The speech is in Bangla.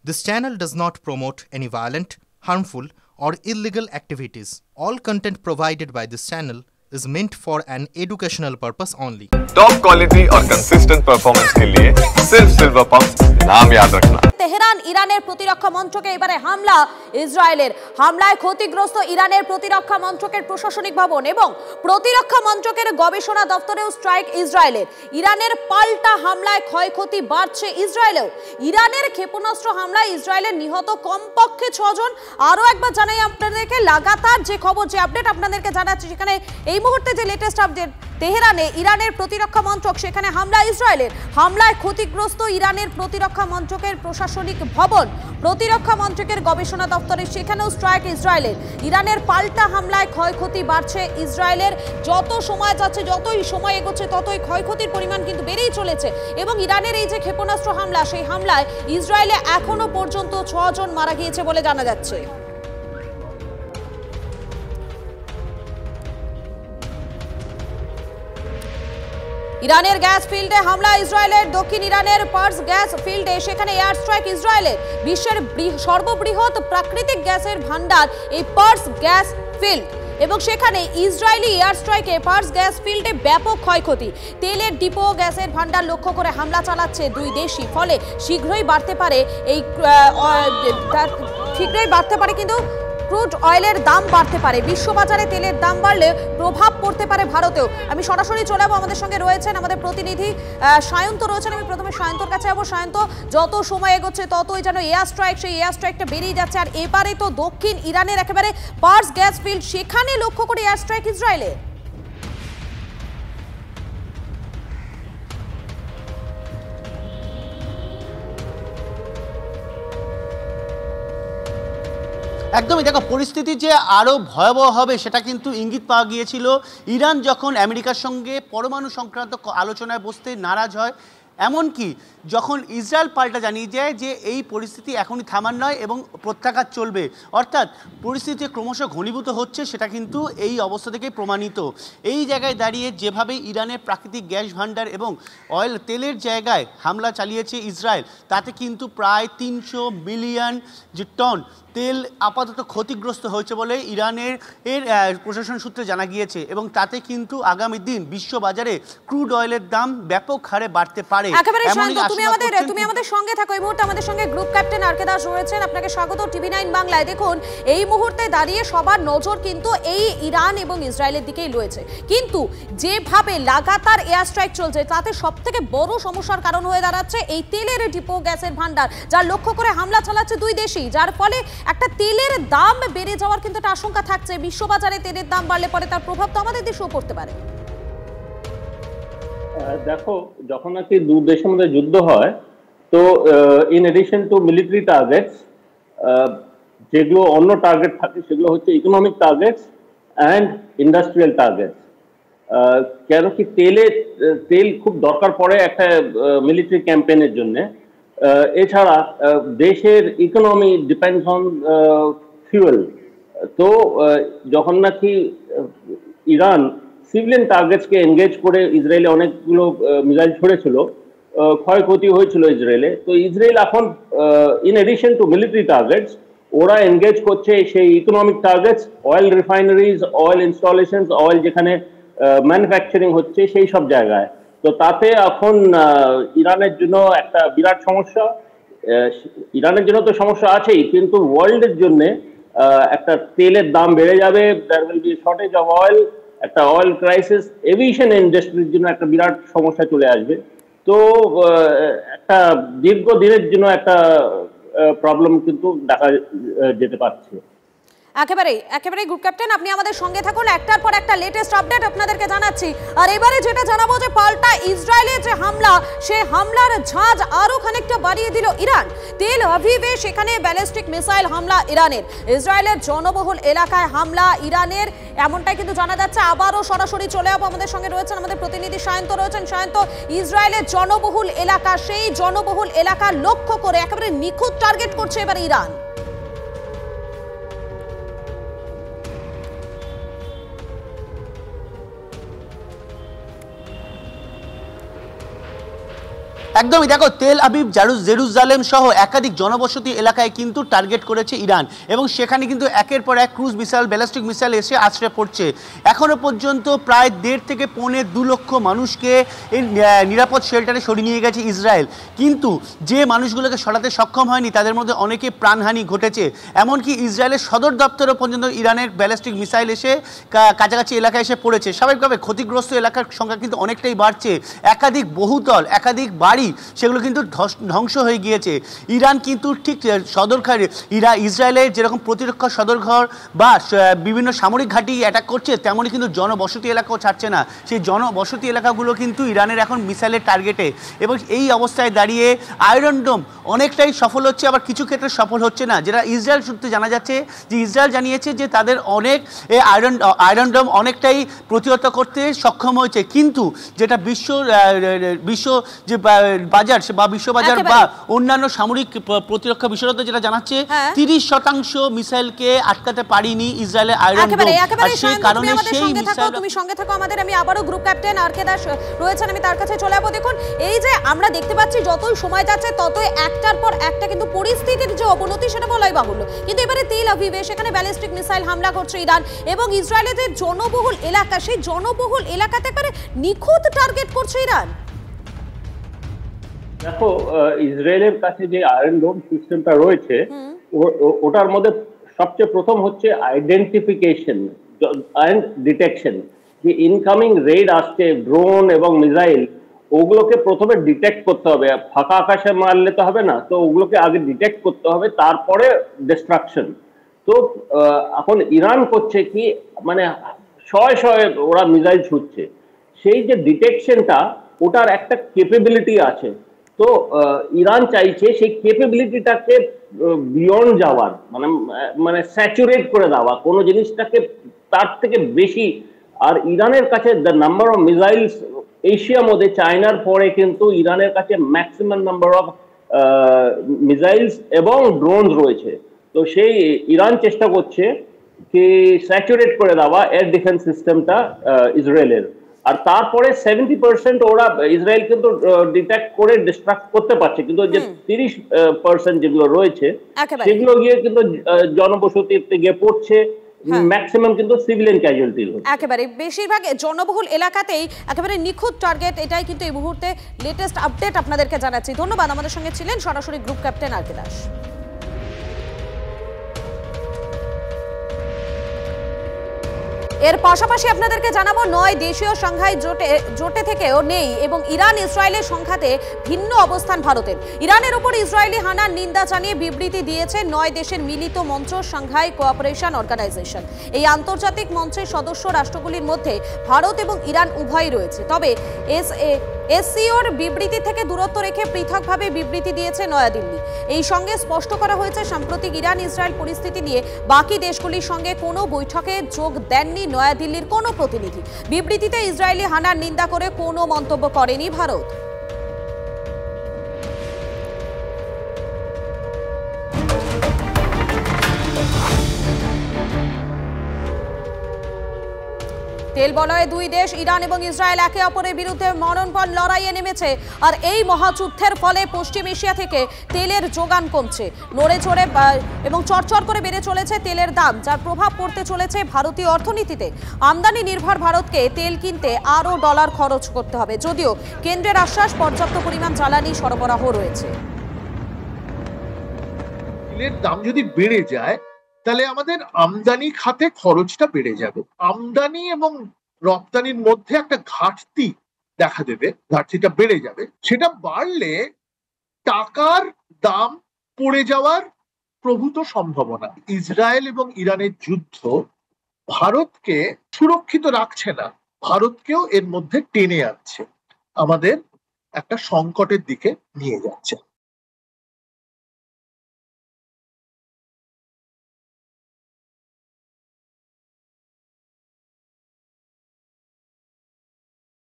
This channel does not promote any violent, harmful, or illegal activities. All content provided by this channel is meant for an educational purpose only. Top quality और कंसिस्टेंट परफॉर्मेंस के लिए सिर्फ सिल्वर पंप नाम याद रखना। তেহরান ইরানের প্রতিরক্ষা মন্ত্রকে এবারে হামলা ইসরায়েলের হামলায় ক্ষতিগ্রস্ত ইরানের প্রতিরক্ষা মন্ত্রকের প্রশাসনিক ভবন এবং প্রতিরক্ষা মন্ত্রকের গবেষণা দপ্তরেও স্ট্রাইক ইসরায়েলের ইরানের পাল্টা হামলায় ক্ষয়ক্ষতি বাড়ছে ইসরায়েলেও ইরানের ক্ষেপণাস্ত্র হামলায় ইসরায়েলের নিহত কমপক্ষে 6 জন আরো একবার জানাই আপনাদেরকে লাগাতার যে খবর যে আপডেট আপনাদেরকে জানাচ্ছি সেখানে এই মুহূর্তে যে লেটেস্ট আপডেট তেহরানে ইরানের প্রতিরক্ষা মন্ত্রক সেখানে হামলা ইসরায়েলের হামলায় ক্ষতিগ্রস্ত ইরানের প্রতিরক্ষা মন্ত্রকের প্রশাসনিক ভবন প্রতিরক্ষা মন্ত্রকের গবেষণা দপ্তরে সেখানেও স্ট্রাইক ইসরায়েলের ইরানের পাল্টা হামলায় ক্ষয়ক্ষতি বাড়ছে ইসরায়েলের যত সময় যাচ্ছে যতই সময় এগোচ্ছে ততই ক্ষয়ক্ষতির পরিমাণ কিন্তু বেড়েই চলেছে এবং ইরানের এই যে ক্ষেপণাস্ত্র হামলা সেই হামলায় ইসরায়েলে এখনো পর্যন্ত 6 জন মারা গিয়েছে বলে জানা যাচ্ছে ইরানের গ্যাস ফিল্ডে হামলা ইসরায়েলের দক্ষিণ ইরানের পার্স গ্যাস ফিল্ডে সেখানে এয়ার স্ট্রাইক ইসরায়েলের বিশ্বের সর্ববৃহৎ প্রাকৃতিক গ্যাসের ভান্ডার এই পার্স গ্যাস ফিল্ড এবং সেখানে ইসরায়েলি এয়ার স্ট্রাইকে পার্স গ্যাস ফিল্ডে ব্যাপক ক্ষয়ক্ষতি তেলের ডিপো গ্যাসের ভান্ডার লক্ষ্য করে হামলা চালাচ্ছে দুই দেশই ফলে শীঘ্রই বাড়তে পারে কিন্তু ক্রুড অয়েলের দাম বাড়তে পারে বিশ্ববাজারে তেলের দাম বাড়লে প্রভাব পড়তে পারে ভারতেও আমি সরাসরি চলে যাবো আমাদের সঙ্গে রয়েছেন আমাদের প্রতিনিধি সায়ন্ত রয়েছেন আমি প্রথমে সায়ন্তর কাছে যাবো সায়ন্ত যত সময় এগোচ্ছে ততই যেন এয়ার স্ট্রাইক সেই এয়ার স্ট্রাইকটা বেরিয়ে যাচ্ছে আর এবারে তো দক্ষিণ ইরানের একেবারে পার্স গ্যাস ফিল্ড সেখানে লক্ষ্য করে এয়ার স্ট্রাইক ইসরায়েলের একদমই দেখো পরিস্থিতি যে আরও ভয়াবহ হবে সেটা কিন্তু ইঙ্গিত পাওয়া গিয়েছিল ইরান যখন আমেরিকার সঙ্গে পরমাণু সংক্রান্ত আলোচনায় বসতে নারাজ হয় এমনকি যখন ইসরায়েল পাল্টা জানিয়ে যায় যে এই পরিস্থিতি এখনই থামার নয় এবং প্রত্যাঘাত চলবে অর্থাৎ পরিস্থিতি ক্রমশ ঘনীভূত হচ্ছে সেটা কিন্তু এই অবস্থা থেকে প্রমাণিত এই জায়গায় দাঁড়িয়ে যেভাবে ইরানের প্রাকৃতিক গ্যাস ভান্ডার এবং তেলের জায়গায় হামলা চালিয়েছে ইসরায়েল তাতে কিন্তু প্রায় 300 মিলিয়ন যে টন তেল আপাতত ক্ষতিগ্রস্ত হয়েছে বলে ইরানের প্রশাসন সূত্রে জানা গিয়েছে এবং তাতে কিন্তু আগামী দিন বিশ্ববাজারে ক্রুড অয়েলের দাম ব্যাপক হারে বাড়তে পারে একেবারে শান্ত তুমি আমাদের সঙ্গে থাকো এই মুহূর্তে আমাদের সঙ্গে গ্রুপ ক্যাপ্টেন আর কে দাস রয়েছেন আপনাকে স্বাগত টিভি9 বাংলায় দেখুন এই মুহূর্তে দাঁড়িয়ে সবার নজর কিন্তু এই ইরান এবং ইসরায়েলের দিকেই রয়েছে কিন্তু যেভাবে লাগাতার এয়ার স্ট্রাইক চলছে তাতে সবথেকে বড় সমস্যার কারণ হয়ে দাঁড়াচ্ছে এই তেলের ডিপো গ্যাসের ভান্ডার যার লক্ষ্য করে হামলা চালাচ্ছে দুই দেশই যার ফলে একটা তেলের দাম বেড়ে যাওয়ার কিন্তু একটা আশঙ্কা থাকছে বিশ্ববাজারে তেলের দাম বাড়লে পরে তার প্রভাব তো আমাদের দেশেও পড়তে পারে দেখো যখন নাকি দুই দেশের মধ্যে যুদ্ধ হয় তো in addition to military targets যেগুলো অন্য টার্গেট থাকে সেগুলো হচ্ছে economic targets and industrial targets কেন কি তেল খুব দরকার পড়ে একটা মিলিটারি ক্যাম্পেইনের জন্য এছাড়া দেশের ইকোনমি ডিপেন্ডস অন ফিউয়েল তো যখন নাকি ইরান সিভিলিয়ান টার্গেটসকে এনগেজ করে ইসরায়েলে অনেকগুলো মিসাইল ছড়েছিল ক্ষয়ক্ষতি হয়েছিল ইসরায়েলে তো ইসরায়েল এখন in addition to military targets ওরা এনগেজ করছে সেই economic targets oil refineries oil installations oil যেখানে ম্যানুফ্যাকচারিং হচ্ছে সেই সব জায়গায় তো তাতে এখন ইরানের জন্য একটা বিরাট সমস্যা ইরানের জন্য তো সমস্যা আছেই কিন্তু ওয়ার্ল্ডের জন্য একটা তেলের দাম বেড়ে যাবে there will be shortage of oil একটা অয়েল ক্রাইসিস এভিয়েশন ইন্ডাস্ট্রির জন্য একটা বিরাট সমস্যা চলে আসবে তো একটা দীর্ঘদিনের জন্য একটা প্রবলেম কিন্তু দেখা যেতে পারছে একেবারে গ্রুপ ক্যাপ্টেন আপনি আমাদের সঙ্গে থাকুন একটার পর একটা লেটেস্ট আপডেট আপনাদেরকে জানাচ্ছি আর এবারে যেটা জানাবো যে পাল্টা ইসরায়েলের যে হামলা সেই হামলার ঝাঁজ আরো খানিকটা বাড়িয়ে দিল ইরান তেল আভিভে সেখানে ব্যালিস্টিক মিসাইল হামলা ইরানের ইসরায়েলের জনবহুল এলাকায় হামলা ইরানের এমনটাই কিন্তু জানা যাচ্ছে আবারও সরাসরি চলে যাবো আমাদের সঙ্গে রয়েছেন আমাদের প্রতিনিধি সায়ন্ত রয়েছেন সায়ন্ত ইসরায়েলের জনবহুল এলাকা সেই জনবহুল এলাকা লক্ষ্য করে একেবারে নিখুঁত টার্গেট করছে এবার ইরান একদমই, দেখো তেল আবিব, জেরুজালেম সহ একাধিক জনবসতি এলাকায় কিন্তু টার্গেট করেছে ইরান, এবং সেখানে কিন্তু একের পর এক ক্রুজ মিসাইল, ব্যালিস্টিক মিসাইল এসে আছড়ে পড়ছে। এখনো পর্যন্ত প্রায় 1.5 থেকে 2.25 লক্ষ মানুষকে এই নিরাপদ শেল্টারে সরিয়ে নিয়ে গেছে ইসরায়েল, কিন্তু যে মানুষগুলোকে সরাতে সক্ষম হয়নি তাদের মধ্যে অনেকে প্রাণহানি ঘটেছে। এমনকি ইসরায়েলের সদর দপ্তরও পর্যন্ত ইরানের ব্যালিস্টিক মিসাইল এসে কাছাকাছি এলাকায় এসে পড়েছে। স্বাভাবিকভাবে ক্ষতিগ্রস্ত এলাকার সংখ্যা কিন্তু অনেকটাই বাড়ছে। একাধিক বহুতল, একাধিক বাড়ি সেগুলো কিন্তু ধ্বংস হয়ে গিয়েছে। ইরান কিন্তু ঠিক ইসরায়েলের যেরকম প্রতিরক্ষা সদরঘর বা বিভিন্ন সামরিক ঘাঁটি অ্যাটাক করছে, তেমনই কিন্তু জনবসতি এলাকাও ছাড়ছে না। সেই জনবসতি এলাকাগুলো কিন্তু ইরানের এখন মিসাইলের টার্গেটে, এবং এই অবস্থায় দাঁড়িয়ে আয়রন ডোম অনেকটাই সফল হচ্ছে, আবার কিছু ক্ষেত্রে সফল হচ্ছে না। যেটা ইসরায়েল সূত্রে জানা যাচ্ছে যে ইসরায়েল জানিয়েছে যে তাদের অনেক আয়রন ডোম অনেকটাই প্রতিহত করতে সক্ষম হয়েছে, কিন্তু যেটা বিশ্ব যে বাজার বা বিশ্ববাজার বা অন্যান্য সামরিক প্রতিরক্ষা বিশেষজ্ঞ যেটা জানাচ্ছে 30% মিসাইলকে আটকাতে পারিনি ইসরায়েলের আয়রন ডোম। আর সেই কারণে সেই মিসাইল। তুমি সঙ্গে থাকো আমাদের, আমি আবারও গ্রুপ ক্যাপ্টেন আর.কে. দাস রয়েছেন, আমি তার কাছে চলে যাবো। দেখুন, এই যে আমরা দেখতে পাচ্ছি যতই সময় যাচ্ছে ততই একটার পর একটা কিন্তু পরিস্থিতির যে অবনতি সেটা বলাই বাহুল্য। কিন্তু এবারে তেল আভিভে সেখানে ব্যালিস্টিক মিসাইল হামলা করছে ইরান, এবং ইসরায়েলের যে জনবহুল এলাকা, সেই জনবহুল এলাকাতে একবারে নিখুঁত টার্গেট করছে ইরান। দেখো, ইসরায়েলের কাছে যে আয়রন ডোম সিস্টেমটা রয়েছে ওটার মধ্যে সবচেয়ে প্রথম হচ্ছে আইডেন্টিফিকেশন অ্যান্ড ডিটেকশন। যে ইনকামিং রেড আসছে ড্রোন এবং মিসাইল, ওগুলোকে প্রথমে ডিটেক্ট করতে হবে। ফাঁকা আকাশে মারলে তো হবে না, তো ওগুলোকে আগে ডিটেক্ট করতে হবে, তারপরে ডিস্ট্রাকশন। তো এখন ইরান করছে কি, মানে শয়ে শয়ে ওরা মিসাইল ছুটছে। সেই যে ডিটেকশনটা, ওটার একটা ক্যাপাবিলিটি আছে। তো ইরান চাইছে সেই ক্যাপাবিলিটিটাকে বিয়ন্ড যাওয়ার, মানে স্যাচুরেট করে দেওয়া কোনো জিনিসটাকে তার থেকে বেশি। আর ইরানের কাছে দ্য নাম্বার অফ মিসাইলস এশিয়ার মধ্যে চায়নার পরে কিন্তু ইরানের কাছে ম্যাক্সিমাম নাম্বার অফ মিসাইলস এবং ড্রোন রয়েছে। তো সেই ইরান চেষ্টা করছে কি স্যাচুরেট করে দেওয়া এয়ার ডিফেন্স সিস্টেমটা ইসরায়েলের। আর তারপরে 70% ওরা ইসরায়েল কিন্তু ডিটেক্ট করে ডিস্ট্রাক্ট করতে পারছে, কিন্তু যে 30% যেগুলো রয়েছে সেগুলো গিয়ে কিন্তু জনবসতিতে গিয়ে পড়ছে, ম্যাক্সিমাম কিন্তু সিভিলিয়ান ক্যাজুয়ালিটি হচ্ছে। একেবারে বেশিরভাগ জনবহুল এলাকাতেই একেবারে নিখুঁত টার্গেট। এটাই কিন্তু এই মুহূর্তে লেটেস্ট আপডেট আপনাদেরকে জানাচ্ছি। ধন্যবাদ। আমাদের সঙ্গে ছিলেন সরাসরি গ্রুপ ক্যাপ্টেন আর.কে. দাস। এর পাশাপাশি আপনাদেরকে জানাবো 9 দেশীয় সাংঘাই জোটে থেকেও নেই, এবং ইরান ইসরায়েলের সংঘাতে ভিন্ন অবস্থান ভারতের। ইরানের উপর ইসরায়েলি হানার নিন্দা জানিয়ে বিবৃতি দিয়েছে 9 দেশের মিলিত মঞ্চ সাংঘাই কোঅপারেশন অর্গানাইজেশন। এই আন্তর্জাতিক মঞ্চের সদস্য রাষ্ট্রগুলির মধ্যে ভারত এবং ইরান উভয়ই রয়েছে। তবে এসসিওর বিবৃতি থেকে দূরত্ব রেখে পৃথকভাবে বিবৃতি দিয়েছে নয়াদিল্লি। এই সঙ্গে স্পষ্ট করা হয়েছে সাম্প্রতিক ইরান ইসরায়েল পরিস্থিতি নিয়ে বাকি দেশগুলির সঙ্গে কোনো বৈঠকে যোগ দেননি নয়াদিল্লির কোনো প্রতিনিধি। বিবৃতিতে ইসরায়েলি হানার নিন্দা করে কোনো মন্তব্য করেনি ভারত। তেল বলয়ে দুই দেশ ইরান এবং ইসরায়েল একে অপরের বিরুদ্ধে মরণপণ লড়াইয়ে নেমেছে। আর এই মহাযুদ্ধের ফলে পশ্চিম এশিয়া থেকে তেলের যোগান কমছে, নড়ে চড়ে এবং চড়চড় করে বেড়ে চলেছে তেলের দাম, যার প্রভাব পড়তে চলেছে ভারতীয় অর্থনীতিতে। আমদানি নির্ভর ভারতকে তেল কিনতে আরও ডলার খরচ করতে হবে, যদিও কেন্দ্রের আশ্বাস পর্যাপ্ত পরিমাণ জ্বালানি সরবরাহ রয়েছে। তেলের দাম যদি বেড়ে যায় তাহলে আমাদের আমদানি খাতে খরচটা বেড়ে যাবে। আমদানি এবং রপ্তানির মধ্যে একটা ঘাটতি দেখা দেবে, ঘাটতিটা বেড়ে যাবে। সেটা বাড়লে টাকার দাম পড়ে যাওয়ার প্রভূত সম্ভাবনা। ইসরায়েল এবং ইরানের যুদ্ধ ভারতকে সুরক্ষিত রাখছে না, ভারতকেও এর মধ্যে টেনে আনছে, আমাদের একটা সংকটের দিকে নিয়ে যাচ্ছে।